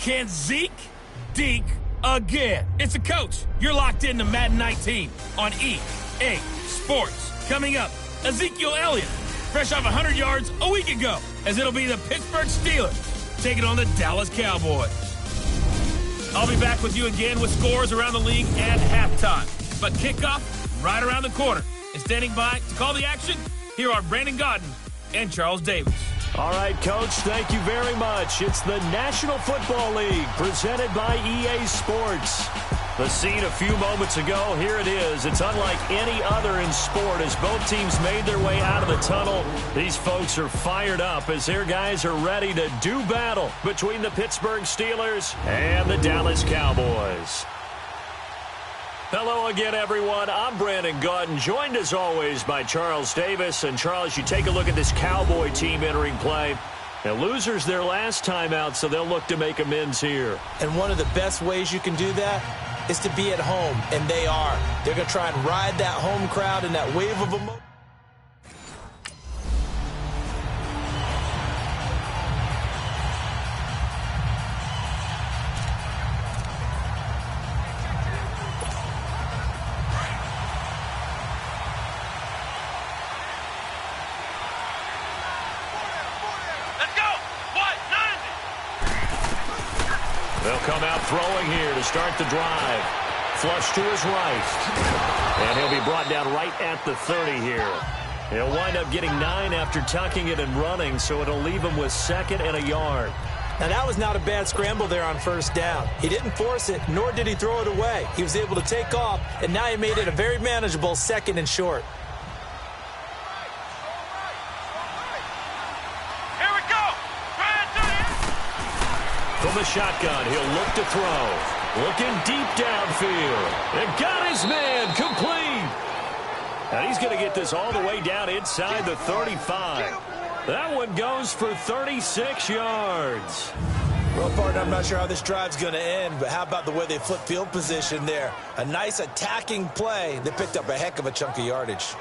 Can Zeke deke again? It's a coach. You're locked into Madden 19 on EA Sports. Coming up, Ezekiel Elliott, fresh off 100 yards a week ago, as it'll be the Pittsburgh Steelers taking on the Dallas Cowboys. I'll be back with you again with scores around the league at halftime. But kickoff right around the corner. And standing by to call the action, here are Brandon Godden and Charles Davis. All right, Coach, thank you very much. It's the National Football League presented by EA Sports. The scene a few moments ago, here it is. It's unlike any other in sport as both teams made their way out of the tunnel. These folks are fired up as their guys are ready to do battle between the Pittsburgh Steelers and the Dallas Cowboys. Hello again, everyone. I'm Brandon Godden, joined as always by Charles Davis. And Charles, you take a look at this Cowboy team entering play. Now, losers their last time out, so they'll look to make amends here. And one of the best ways you can do that is to be at home, and they are. They're going to try and ride that home crowd and that wave of emotion. They'll come out throwing here to start the drive. flush to his right. And he'll be brought down right at the 30 here. He'll wind up getting 9 after tucking it and running, so it'll leave him with 2nd and a yard. Now, that was not a bad scramble there on 1st down. He didn't force it, nor did he throw it away. He was able to take off, and now he made it a very manageable 2nd and short. Here we go. From the shotgun, he'll look to throw. Looking deep downfield. And got his man complete. And he's going to get this all the way down inside the 35. That one goes for 36 yards. Well, partner, I'm not sure how this drive's going to end, but how about the way they flip field position there? A nice attacking play. They picked up a heck of a chunk of yardage.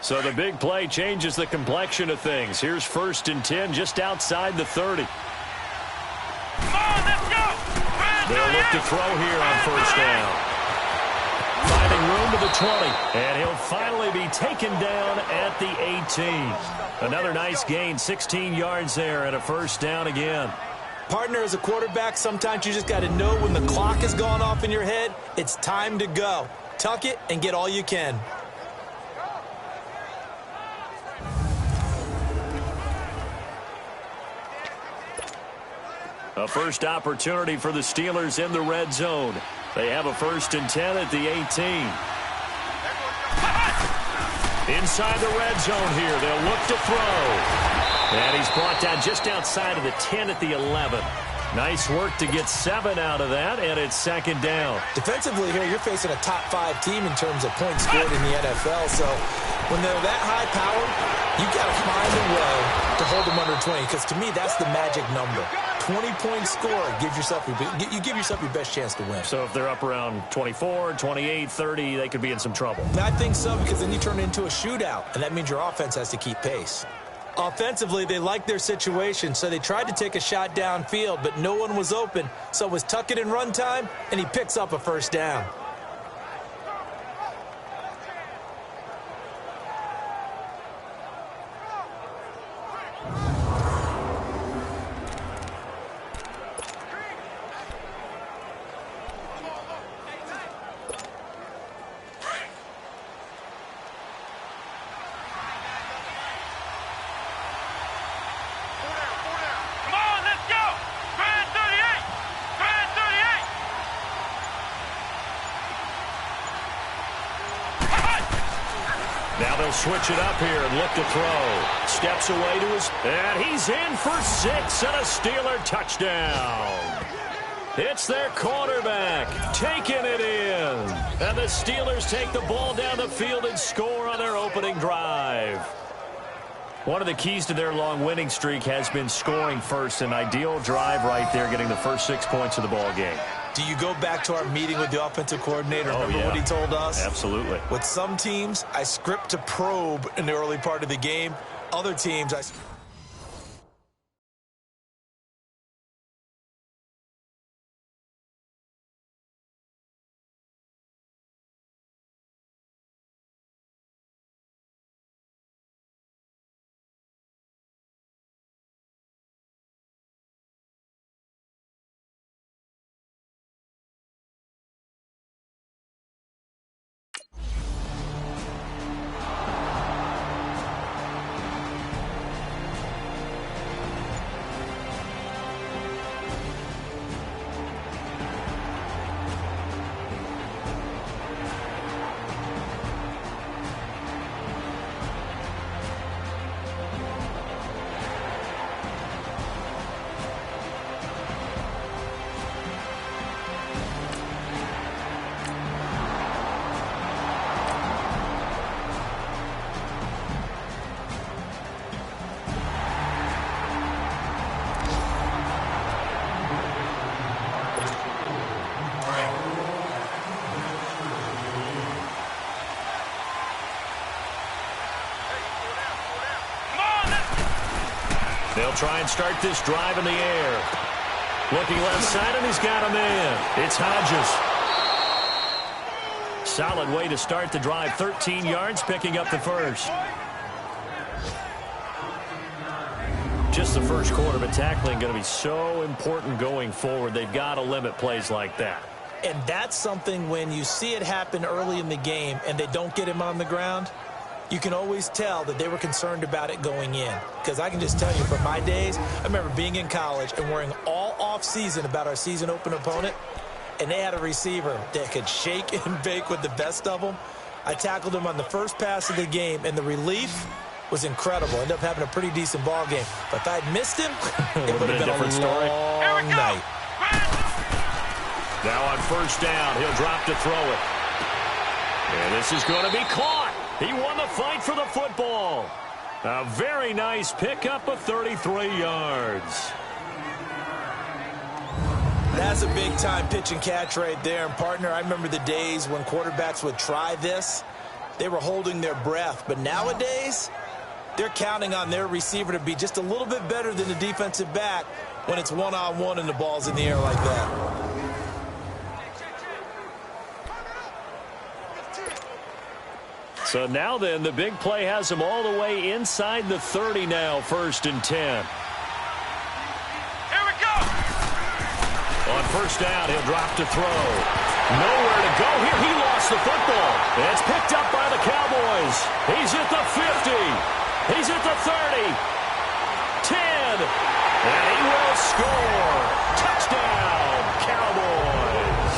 So the big play changes the complexion of things. Here's 1st and 10 just outside the 30. Come on, let's go. They'll look to throw here on 1st down. Finding room to the 20. And he'll finally be taken down at the 18. Another nice gain, 16 yards there and a 1st down again. Partner, as a quarterback, sometimes you just got to know when the clock has gone off in your head, it's time to go. Tuck it and get all you can. A first opportunity for the Steelers in the red zone. They have a 1st and 10 at the 18. Inside the red zone here, they'll look to throw. And he's brought down just outside of the 10 at the 11. Nice work to get 7 out of that, and it's 2nd down. Defensively here, you're facing a top 5 team in terms of points scored in the NFL, so when they're that high powered, you got to find a way to hold them under 20, because to me, that's the magic number. 20-point score, you give yourself your best chance to win. So if they're up around 24, 28, 30, they could be in some trouble. I think so, because then you turn it into a shootout, and that means your offense has to keep pace. Offensively, they liked their situation, so they tried to take a shot downfield, but no one was open, so it was tuck it and run time, and he picks up a 1st down. Now they'll switch it up here and look to throw. Steps away to his... And he's in for 6 and a Steeler touchdown. It's their quarterback taking it in. And the Steelers take the ball down the field and score on their opening drive. One of the keys to their long winning streak has been scoring first. An ideal drive right there, getting the first 6 points of the ball game. Do you go back to our meeting with the offensive coordinator? Remember what he told us? Absolutely. With some teams, I script to probe in the early part of the game. Other teams, I... They'll try and start this drive in the air. Looking left side, and he's got a man. It's Hodges. Solid way to start the drive. 13 yards, picking up the first. just the first quarter, but tackling going to be so important going forward. They've got to limit plays like that. And that's something when you see it happen early in the game and they don't get him on the ground, you can always tell that they were concerned about it going in. Because I can just tell you from my days, I remember being in college and worrying all off-season about our season open opponent, and they had a receiver that could shake and bake with the best of them. I tackled him on the first pass of the game, and the relief was incredible. Ended up having a pretty decent ball game. But if I'd missed him, it would have been a different story. Long night. Now on first down, he'll drop to throw it. And this is going to be caught. He won the fight for the football. A very nice pickup of 33 yards. That's a big-time pitch and catch right there. And, partner, I remember the days when quarterbacks would try this. They were holding their breath. But nowadays, they're counting on their receiver to be just a little bit better than the defensive back when it's one-on-one and the ball's in the air like that. So now then, the big play has him all the way inside the 30 now, 1st and 10. Here we go! On first down, he'll drop to throw. Nowhere to go here. He lost the football. It's picked up by the Cowboys. He's at the 50. He's at the 30. 10. And he will score. Touchdown, Cowboys.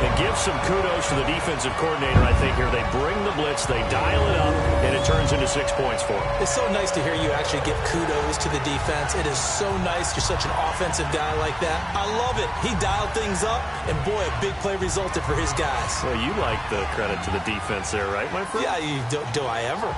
And give some kudos to the defensive coordinator, I think, here. They bring the blitz, they dial it up, and it turns into 6 points for them. It's so nice to hear you actually give kudos to the defense. It is so nice. You're such an offensive guy like that. I love it. He dialed things up, and boy, a big play resulted for his guys. Well, you like the credit to the defense there, right, my friend? Yeah, do I ever?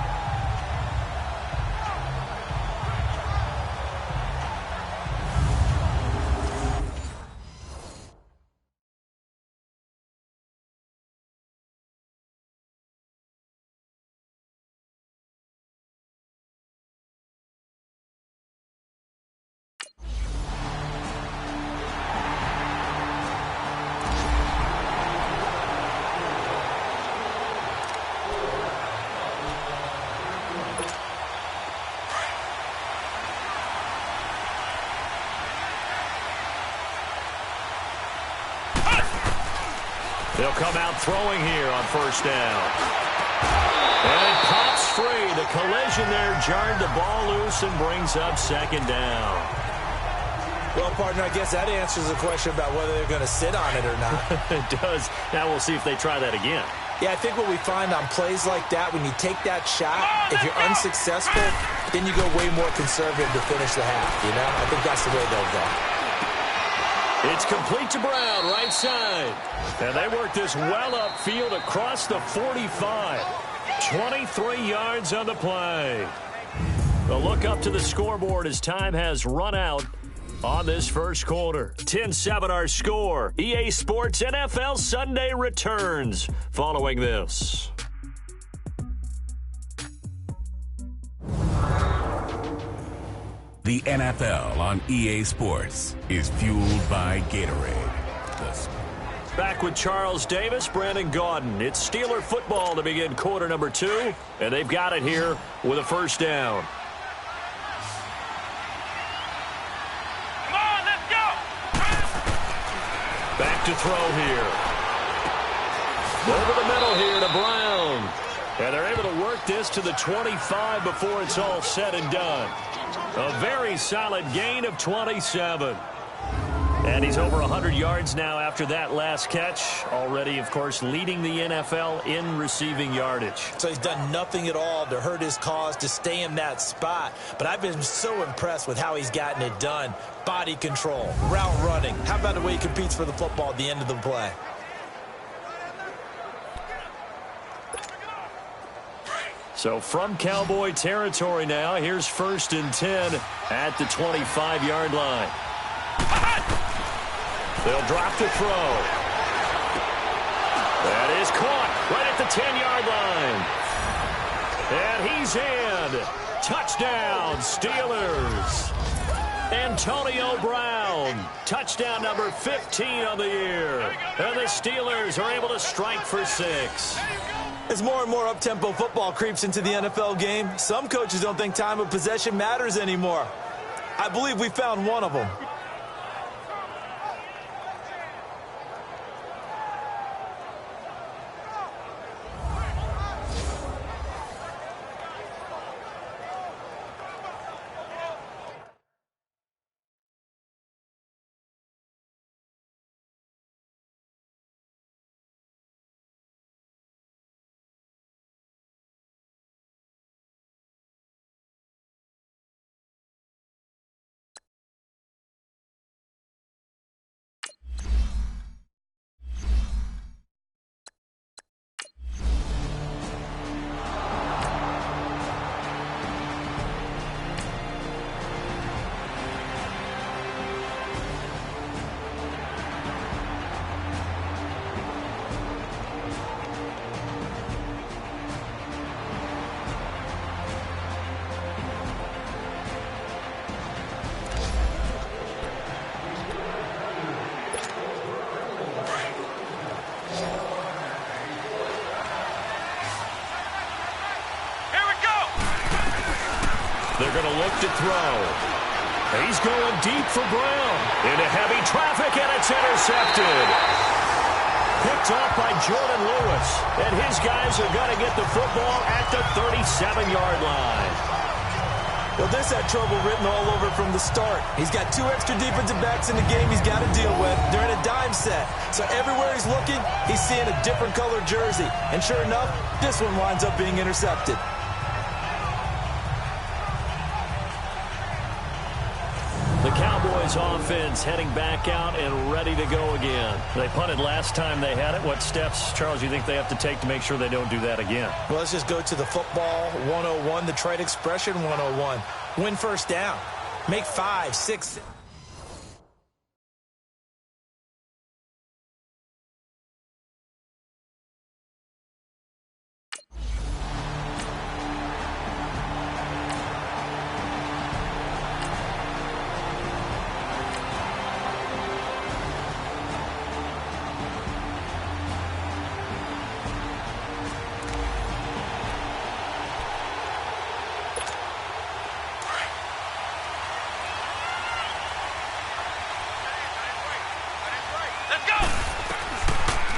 They'll come out throwing here on first down. And it pops free. The collision there jarred the ball loose and brings up 2nd down. Well, partner, I guess that answers the question about whether they're going to sit on it or not. It does. Now we'll see if they try that again. Yeah, I think what we find on plays like that, when you take that shot, if you're unsuccessful, then you go way more conservative to finish the half, you know? I think that's the way they'll go. It's complete to Brown, right side. And they work this well upfield across the 45. 23 yards on the play. A look up to the scoreboard as time has run out on this first quarter. 10-7 our score. EA Sports NFL Sunday returns following this. The NFL on EA Sports is fueled by Gatorade. Back with Charles Davis, Brandon Gaudin. It's Steeler football to begin quarter number 2, and they've got it here with a first down. Come on, let's go! Back to throw here. Over the middle here to Brown. And they're able to work this to the 25 before it's all said and done. A very solid gain of 27. And he's over 100 yards now after that last catch. Already, of course, leading the NFL in receiving yardage. So he's done nothing at all to hurt his cause, to stay in that spot. But I've been so impressed with how he's gotten it done. Body control, route running. How about the way he competes for the football at the end of the play? So from Cowboy territory now, here's 1st and 10 at the 25-yard line. They'll drop to throw. That is caught right at the 10-yard line. And he's in. Touchdown, Steelers. Antonio Brown, touchdown number 15 on the year. And the Steelers are able to strike for 6. As more and more up-tempo football creeps into the NFL game, some coaches don't think time of possession matters anymore. I believe we found one of them. They're going to look to throw. He's going deep for Brown. Into heavy traffic, and it's intercepted. Picked off by Jordan Lewis. And his guys are going to get the football at the 37-yard line. Well, this had trouble written all over from the start. He's got 2 extra defensive backs in the game he's got to deal with. They're in a dime set. So everywhere he's looking, he's seeing a different color jersey. And sure enough, this one winds up being intercepted. The Cowboys offense heading back out and ready to go again. They punted last time they had it. What steps, Charles, you think they have to take to make sure they don't do that again? Well, let's just go to the football 101, the trade expression 101. Win first down. Make 5, 6...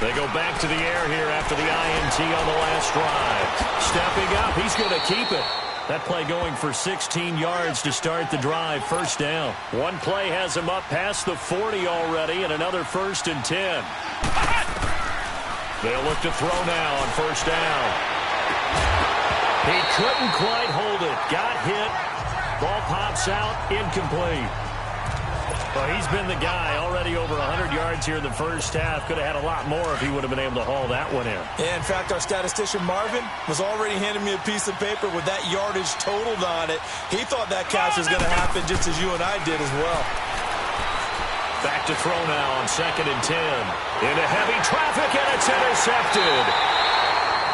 They go back to the air here after the INT on the last drive. Stepping up, he's going to keep it. That play going for 16 yards to start the drive. First down. One play has him up past the 40 already, and another 1st and 10. They'll look to throw now on first down. He couldn't quite hold it. Got hit. Ball pops out. Incomplete. Well, he's been the guy already over 100 yards here in the first half. Could have had a lot more if he would have been able to haul that one in. Yeah, in fact, our statistician Marvin was already handing me a piece of paper with that yardage totaled on it. He thought that catch was going to happen just as you and I did as well. Back to throw now on 2nd and 10. Into heavy traffic, and it's intercepted.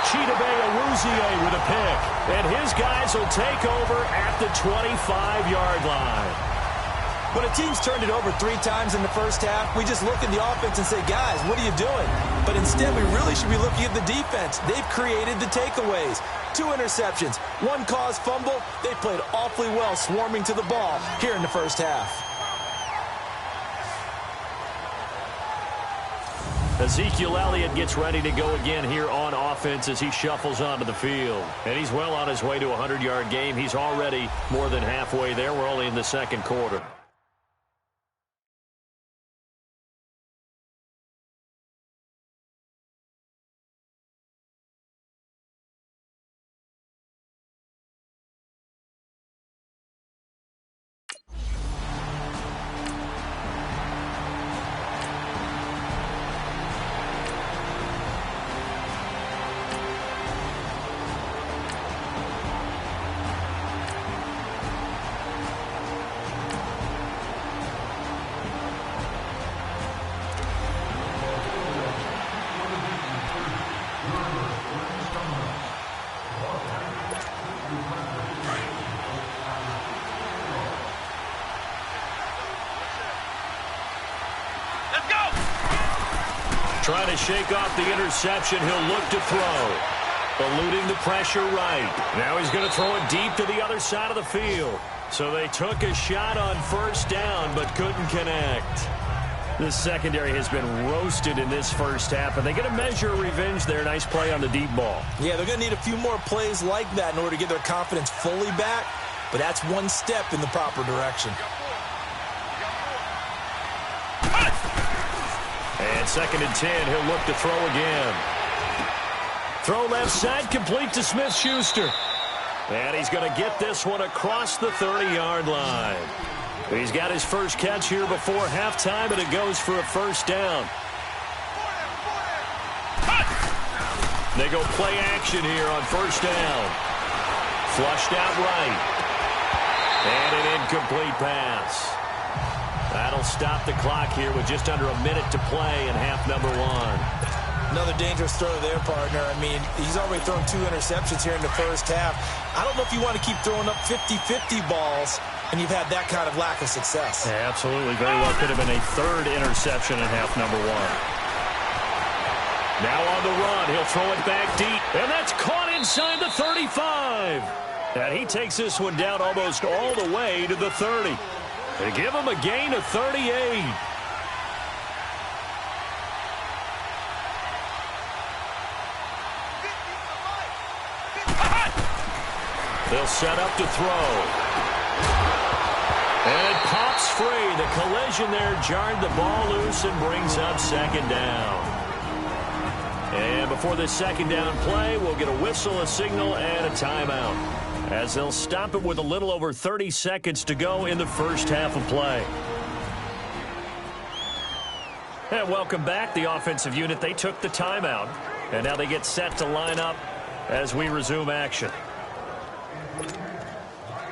Chidobe Awuzie with a pick. And his guys will take over at the 25-yard line. When a team's turned it over 3 times in the first half, we just look at the offense and say, guys, what are you doing? But instead, we really should be looking at the defense. They've created the takeaways. 2 interceptions, 1 caused fumble. They played awfully well swarming to the ball here in the first half. Ezekiel Elliott gets ready to go again here on offense as he shuffles onto the field. And he's well on his way to a 100-yard game. He's already more than halfway there. We're only in the second quarter. Trying to shake off the interception. He'll look to throw. Eluding the pressure right. Now he's going to throw it deep to the other side of the field. So they took a shot on first down but couldn't connect. The secondary has been roasted in this first half, and they get a measure of revenge there. Nice play on the deep ball. Yeah, they're going to need a few more plays like that in order to get their confidence fully back, but that's one step in the proper direction. And 2nd and 10, he'll look to throw again. Throw left side, complete to Smith-Schuster. And he's going to get this one across the 30-yard line. He's got his first catch here before halftime, and it goes for a first down. They go play action here on first down. Flushed out right. And an incomplete pass. That'll stop the clock here with just under a minute to play in half number 1. Another dangerous throw there, partner. I mean, he's already thrown 2 interceptions here in the first half. I don't know if you want to keep throwing up 50-50 balls, and you've had that kind of lack of success. Yeah, absolutely. Very well could have been a 3rd interception in half number 1. Now on the run, he'll throw it back deep, and that's caught inside the 35. And he takes this one down almost all the way to the 30. They give him a gain of 38. They'll set up to throw. And it pops free. The collision there jarred the ball loose and brings up 2nd down. And before this 2nd down play, we'll get a whistle, a signal, and a timeout, as they'll stop it with a little over 30 seconds to go in the first half of play. And welcome back, the offensive unit. They took the timeout, and now they get set to line up as we resume action.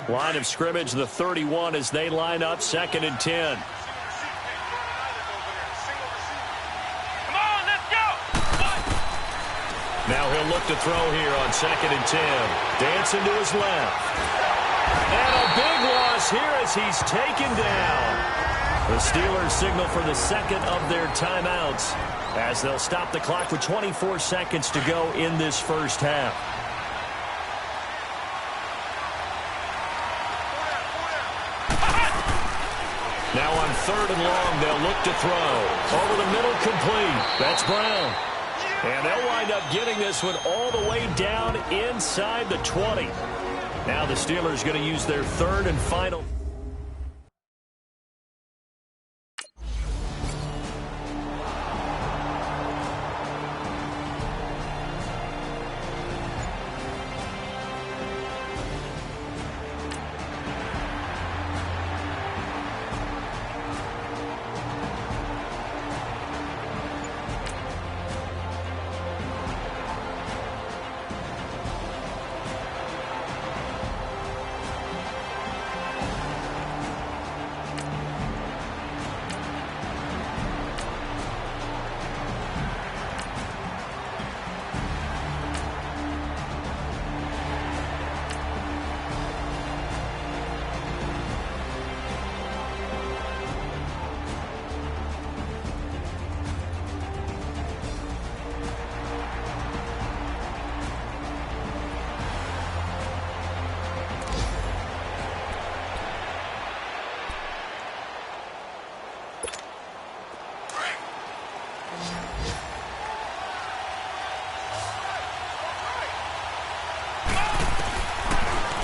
Line of scrimmage, the 31, as they line up, 2nd and 10. Come on, let's go! Now he'll look to throw here on 2nd and 10. Dancing to his left. And a big loss here as he's taken down. The Steelers signal for the 2nd of their timeouts as they'll stop the clock with 24 seconds to go in this first half. Now on 3rd and long, they'll look to throw. Over the middle, complete. That's Brown. And they'll wind up getting this one all the way down inside the 20. Now the Steelers going to use their 3rd and final.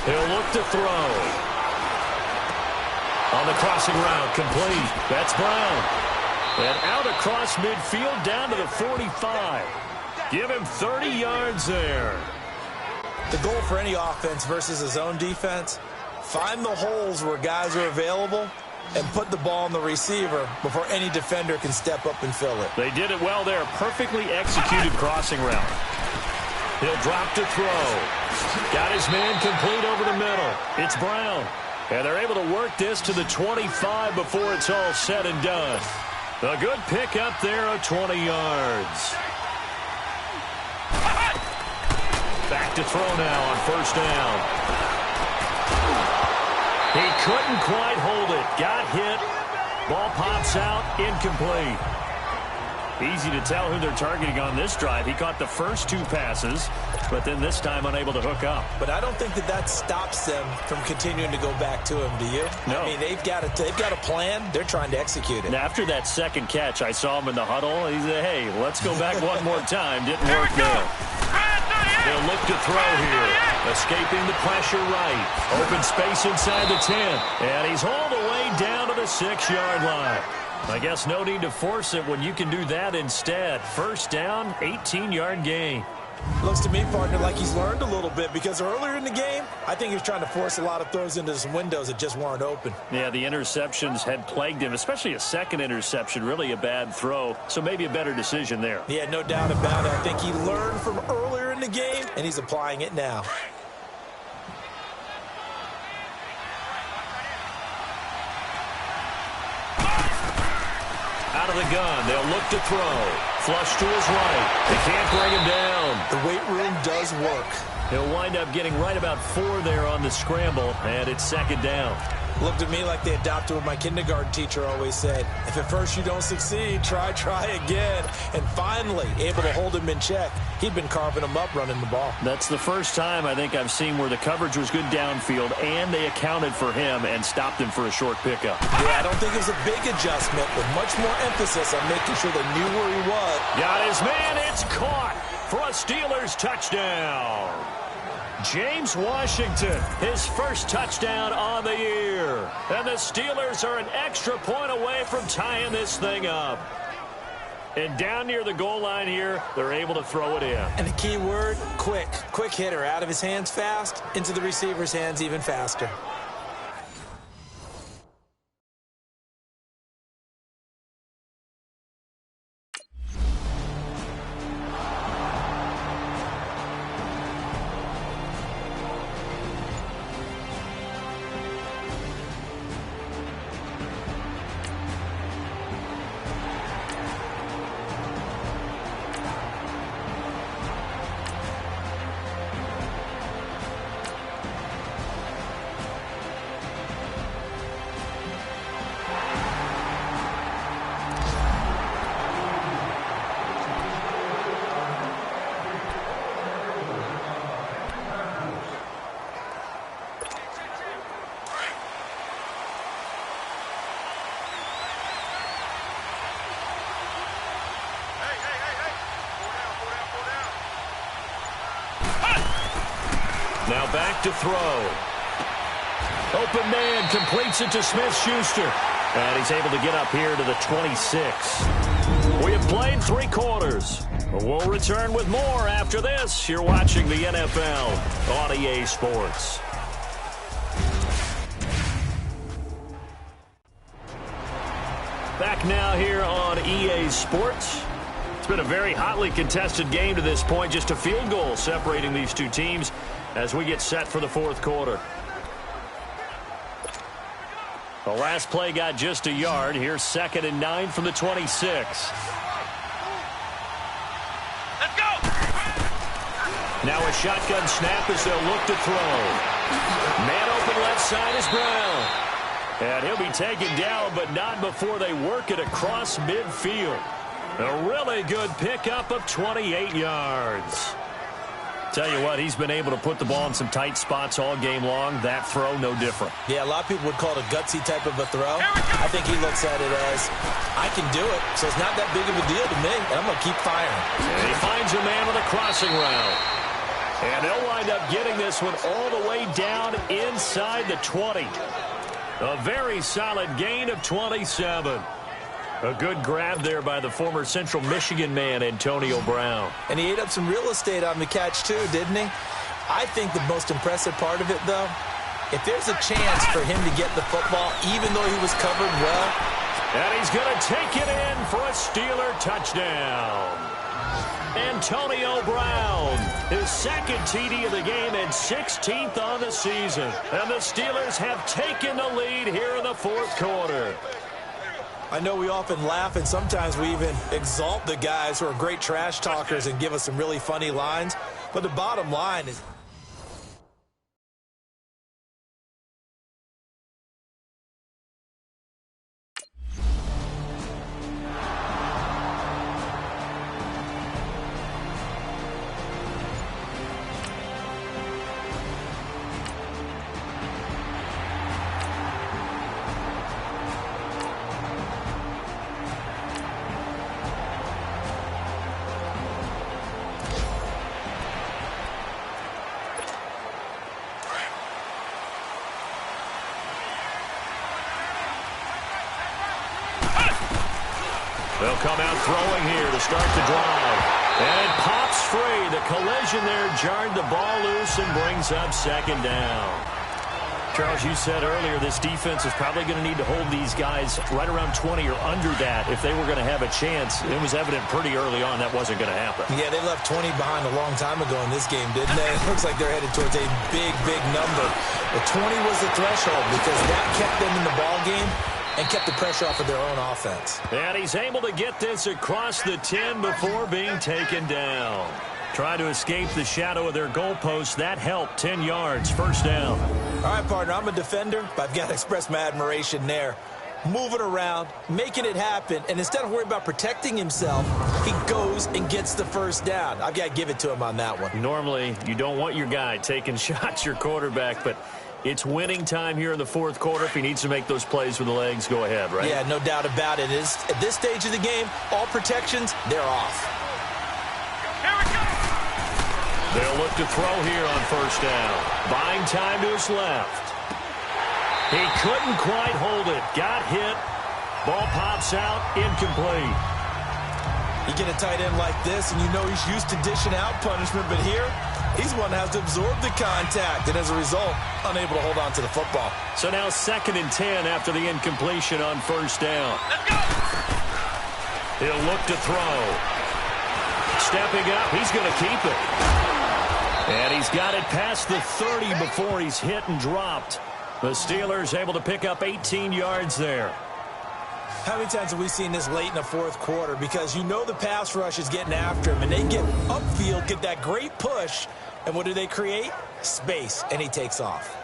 He'll look to throw. On the crossing route, complete. That's Brown. And out across midfield down to the 45. Give him 30 yards there. The goal for any offense versus a zone defense, find the holes where guys are available and put the ball on the receiver before any defender can step up and fill it. They did it well there. Perfectly executed crossing route. He'll drop to throw. Got his man complete over the middle. It's Brown. And they're able to work this to the 25 before it's all said and done. A good pick up there of 20 yards. Back to throw now on first down. He couldn't quite hold it. Got hit. Ball pops out. Incomplete. Easy to tell who they're targeting on this drive. He caught the first 2 passes, but then this time unable to hook up. But I don't think that stops them from continuing to go back to him, do you? No. I mean, they've got a plan. They're trying to execute it. Now, after that second catch, I saw him in the huddle. He said, hey, let's go back one more time. Didn't work there. They'll look to throw here. Escaping the pressure right. Open space inside the 10. And he's all the way down to the 6-yard line. I guess no need to force it when you can do that instead. First down, 18-yard gain. Looks to me, partner, like he's learned a little bit because earlier in the game, I think he was trying to force a lot of throws into some windows that just weren't open. Yeah, the interceptions had plagued him, especially a second interception, really a bad throw. So maybe a better decision there. Yeah, no doubt about it. I think he learned from earlier in the game, and he's applying it now. Out of the gun, they'll look to throw. Flush to his right. They can't bring him down. The weight room does work. He'll wind up getting right about 4 there on the scramble, and it's second down. Looked at me like they adopted what my kindergarten teacher always said. If at first you don't succeed, try again. And finally, able to hold him in check. He'd been carving him up running the ball. That's the first time I think I've seen where the coverage was good downfield, and they accounted for him and stopped him for a short pickup. Yeah, I don't think it was a big adjustment, but much more emphasis on making sure they knew where he was. Got his man. It's caught for a Steelers touchdown. James Washington, his first touchdown on the year. And the Steelers are an extra point away from tying this thing up. And down near the goal line here, they're able to throw it in. And the key word, quick. Quick hitter, out of his hands fast, into the receiver's hands even faster. Now back to throw. Open man completes it to Smith-Schuster. And he's able to get up here to the 26. We have played 3 quarters. We'll return with more after this. You're watching the NFL on EA Sports. Back now here on EA Sports. It's been a very hotly contested game to this point. Just a field goal separating these two teams as we get set for the fourth quarter. The last play got just a yard. Here's 2nd and 9 from the 26. Let's go! Now a shotgun snap as they'll look to throw. Man open left side is Brown. And he'll be taken down, but not before they work it across midfield. A really good pickup of 28 yards. Tell you what, he's been able to put the ball in some tight spots all game long. That throw, no different. Yeah, a lot of people would call it a gutsy type of a throw. I think he looks at it as, I can do it, so it's not that big of a deal to me, and I'm going to keep firing. And he finds a man with a crossing route. And they'll wind up getting this one all the way down inside the 20. A very solid gain of 27. A good grab there by the former Central Michigan man, Antonio Brown. And he ate up some real estate on the catch, too, didn't he? I think the most impressive part of it, though, if there's a chance for him to get the football, even though he was covered well. And he's going to take it in for a Steeler touchdown. Antonio Brown, his 2nd TD of the game and 16th on the season. And the Steelers have taken the lead here in the fourth quarter. I know we often laugh, and sometimes we even exalt the guys who are great trash talkers and give us some really funny lines. But the bottom line is, They'll come out throwing here to start the drive. And it pops free. The collision there jarred the ball loose and brings up second down. Charles, you said earlier this defense is probably going to need to hold these guys right around 20 or under that if they were going to have a chance. It was evident pretty early on that wasn't going to happen. Yeah, they left 20 behind a long time ago in this game, didn't they? It looks like they're headed towards a big, big number. But 20 was the threshold because that kept them in the ball game and kept the pressure off of their own offense. And he's able to get this across the 10 before being taken down. Trying to escape the shadow of their goalpost. That helped. 10 yards, first down. All right, partner, I'm a defender, but I've got to express my admiration there. Moving around, making it happen, and instead of worrying about protecting himself, he goes and gets the first down. I've got to give it to him on that one. Normally, you don't want your guy taking shots, your quarterback, but it's winning time here in the fourth quarter. If he needs to make those plays with the legs, go ahead, right? Yeah, no doubt about it. At this stage of the game, all protections, they're off. They'll look to throw here on first down. Buying time to his left. He couldn't quite hold it. Got hit. Ball pops out. Incomplete. You get a tight end like this, and you know he's used to dishing out punishment, but here, he's one that has to absorb the contact, and as a result, unable to hold on to the football. So now 2nd and 10 after the incompletion on first down. Let's go! He'll look to throw. Stepping up, he's going to keep it. And he's got it past the 30 before he's hit and dropped. The Steelers able to pick up 18 yards there. How many times have we seen this late in the fourth quarter? Because you know the pass rush is getting after him, and they get upfield, get that great push, and what do they create? Space, and he takes off.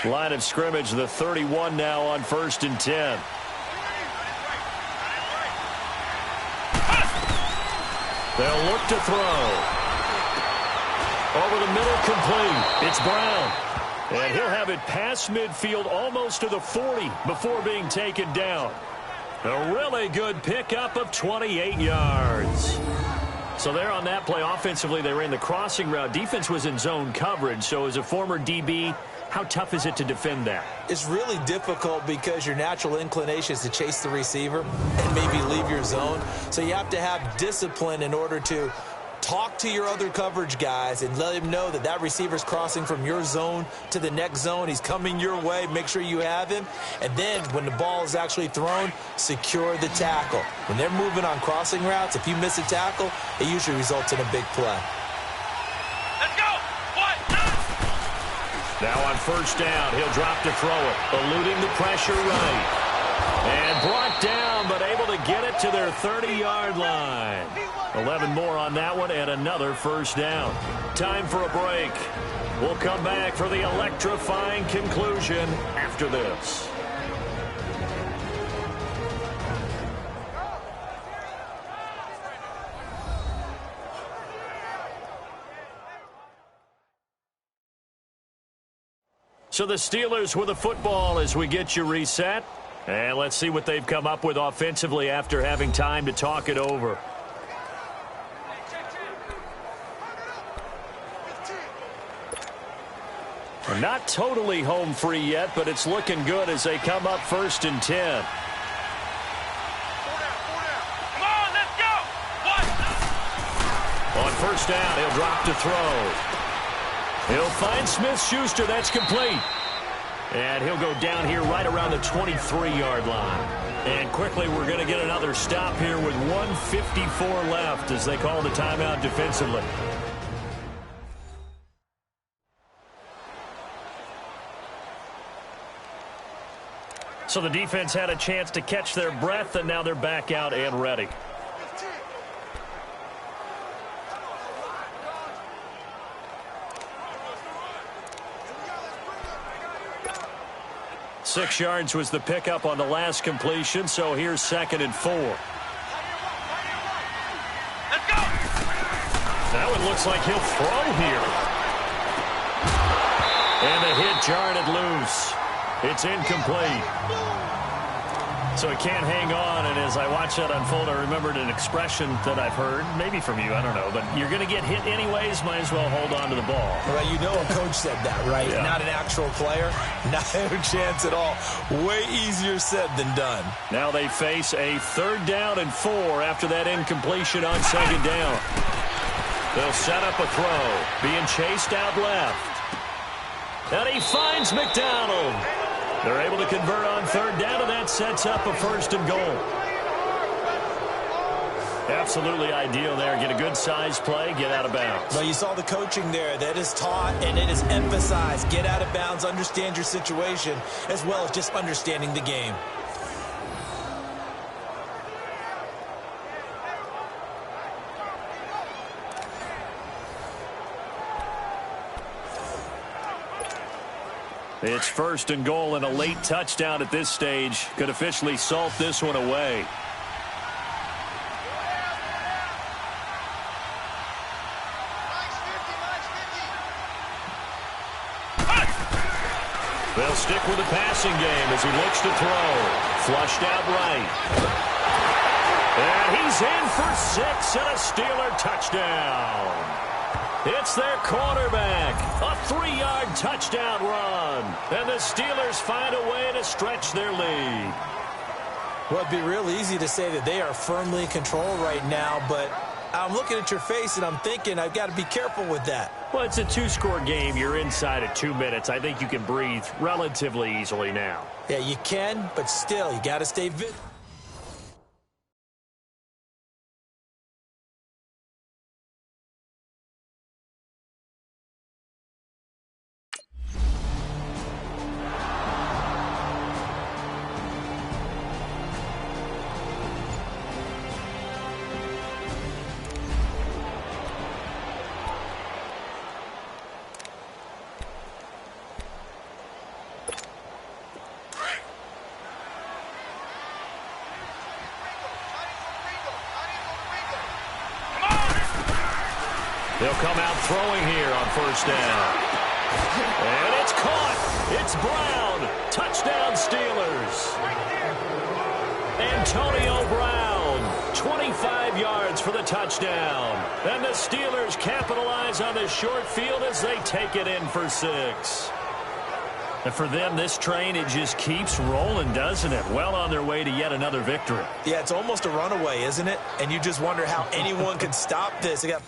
Line of scrimmage, the 31 now on 1st and 10. They'll look to throw. Over the middle, complete. It's Brown. And he'll have it past midfield almost to the 40 before being taken down. A really good pickup of 28 yards. So there on that play, offensively, they ran the crossing route. Defense was in zone coverage. So as a former DB, how tough is it to defend that? It's really difficult because your natural inclination is to chase the receiver and maybe leave your zone. So you have to have discipline in order to talk to your other coverage guys and let him know that that receiver's crossing from your zone to the next zone. He's coming your way. Make sure you have him. And then when the ball is actually thrown, secure the tackle. When they're moving on crossing routes, if you miss a tackle, it usually results in a big play. Let's go! Now on first down, he'll drop to throw it, eluding the pressure right. And brought down, but able to get it to their 30-yard line. 11 more on that one, and another first down. Time for a break. We'll come back for the electrifying conclusion after this. So the Steelers with the football as we get you reset. And let's see what they've come up with offensively after having time to talk it over. We're not totally home free yet, but it's looking good as they come up 1st and 10. Come on, let's go! On first down, he'll drop to throw. He'll find Smith-Schuster. That's complete. And he'll go down here right around the 23-yard line. And quickly, we're going to get another stop here with 1:54 left as they call the timeout defensively. So the defense had a chance to catch their breath, and now they're back out and ready. Six yards was the pickup on the last completion, so here's 2nd and 4. Let's go! Now it looks like he'll throw here. And the hit jarred it loose. It's incomplete. So he can't hang on, and as I watch that unfold, I remembered an expression that I've heard, maybe from you, I don't know, but you're going to get hit anyways, might as well hold on to the ball. Well, you know a coach said that, right? Yeah. Not an actual player. Not a chance at all. Way easier said than done. Now they face a 3rd down and 4 after that incompletion on 2nd down. They'll set up a throw, being chased out left. And he finds McDonald. They're able to convert on 3rd down, and that sets up a 1st and goal. Absolutely ideal there. Get a good size play, get out of bounds. Well, you saw the coaching there. That is taught and it is emphasized. Get out of bounds, understand your situation, as well as just understanding the game. It's 1st and goal, and a late touchdown at this stage could officially salt this one away. They'll stick with the passing game as he looks to throw. Flushed out right. And he's in for 6 and a Steeler touchdown. It's their quarterback. A 3-yard touchdown run. And the Steelers find a way to stretch their lead. Well, it'd be real easy to say that they are firmly in control right now, but I'm looking at your face and I'm thinking I've got to be careful with that. Well, it's a 2-score game. You're inside at 2 minutes. I think you can breathe relatively easily now. Yeah, you can, but still, you got to stay vigilant. They'll come out throwing here on 1st down. And it's caught. It's Brown. Touchdown Steelers. Antonio Brown, 25 yards for the touchdown. And the Steelers capitalize on this short field as they take it in for 6. And for them, this train, it just keeps rolling, doesn't it? Well on their way to yet another victory. Yeah, it's almost a runaway, isn't it? And you just wonder how anyone could stop this. They got...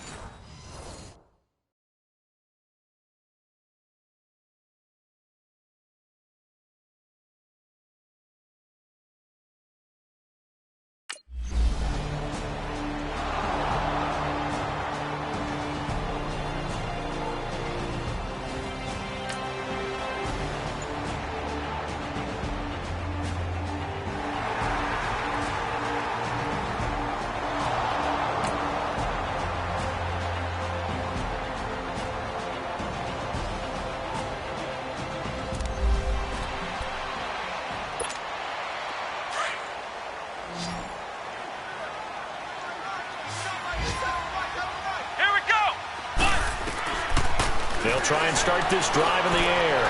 They'll try and start this drive in the air.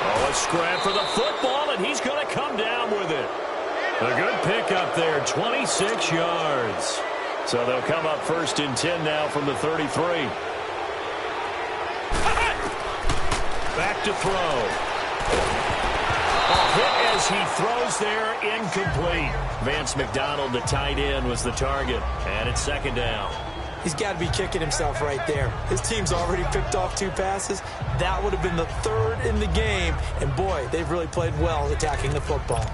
Oh, a scrap for the football, and he's going to come down with it. A good pickup there, 26 yards. So they'll come up 1st and 10 now from the 33. Back to throw. A hit as he throws there, incomplete. Vance McDonald, the tight end, was the target. And it's 2nd down. He's got to be kicking himself right there. His team's already picked off 2 passes. That would have been the 3rd in the game. And, boy, they've really played well attacking the football.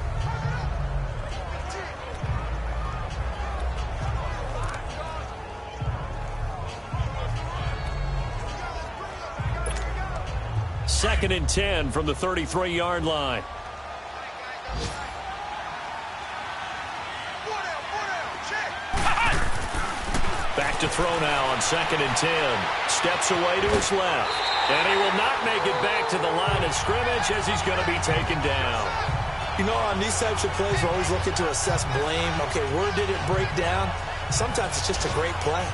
Second and 10 from the 33-yard line. Back to throw now on 2nd and 10. Steps away to his left. And he will not make it back to the line of scrimmage as he's going to be taken down. You know, on these types of plays, we're always looking to assess blame. Okay, where did it break down? Sometimes it's just a great play.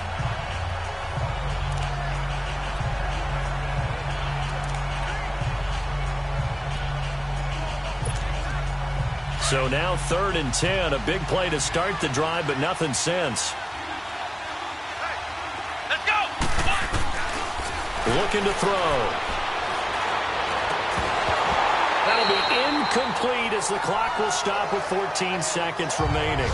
So now 3rd and 10, a big play to start the drive, but nothing since. Let's go! Looking to throw. That'll be incomplete as the clock will stop with 14 seconds remaining.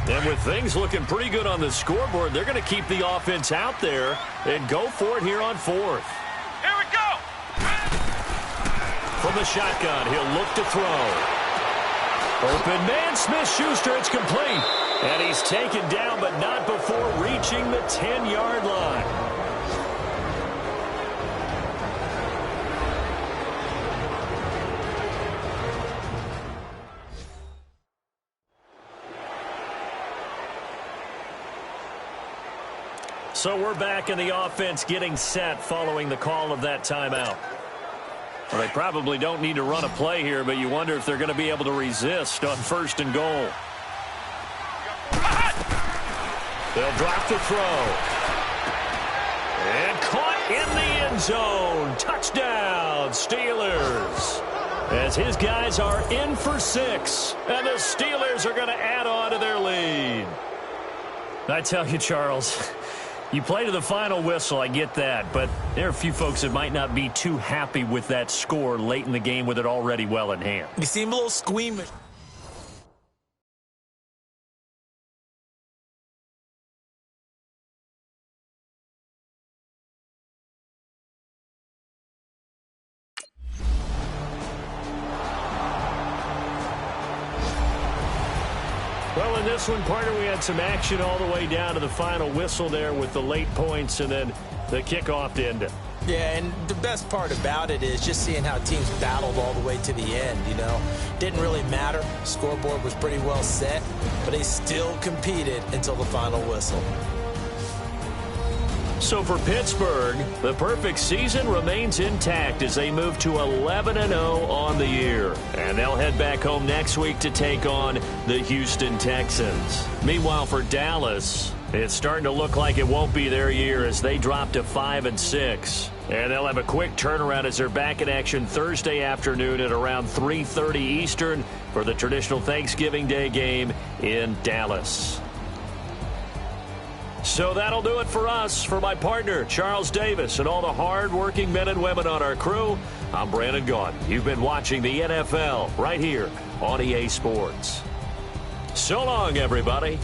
And with things looking pretty good on the scoreboard, they're going to keep the offense out there and go for it here on 4th. Here we go! From the shotgun, he'll look to throw. Open man, Smith-Schuster, it's complete. And he's taken down, but not before reaching the 10-yard line. So we're back in the offense getting set following the call of that timeout. Well, they probably don't need to run a play here, but you wonder if they're going to be able to resist on 1st and goal. They'll drop the throw. And caught in the end zone. Touchdown, Steelers. As his guys are in for 6, and the Steelers are going to add on to their lead. I tell you, Charles, you play to the final whistle, I get that, but there are a few folks that might not be too happy with that score late in the game with it already well in hand. You seem a little squeamish. Well, in this one, partner, we had some action all the way down to the final whistle there with the late points and then the kickoff to end it. Yeah, and the best part about it is just seeing how teams battled all the way to the end, you know. Didn't really matter. Scoreboard was pretty well set, but they still competed until the final whistle. So for Pittsburgh, the perfect season remains intact as they move to 11-0 on the year. And they'll head back home next week to take on the Houston Texans. Meanwhile, for Dallas, it's starting to look like it won't be their year as they drop to 5-6. And they'll have a quick turnaround as they're back in action Thursday afternoon at around 3:30 Eastern for the traditional Thanksgiving Day game in Dallas. So that'll do it for us. For my partner, Charles Davis, and all the hard-working men and women on our crew, I'm Brandon Gaudin. You've been watching the NFL right here on EA Sports. So long, everybody.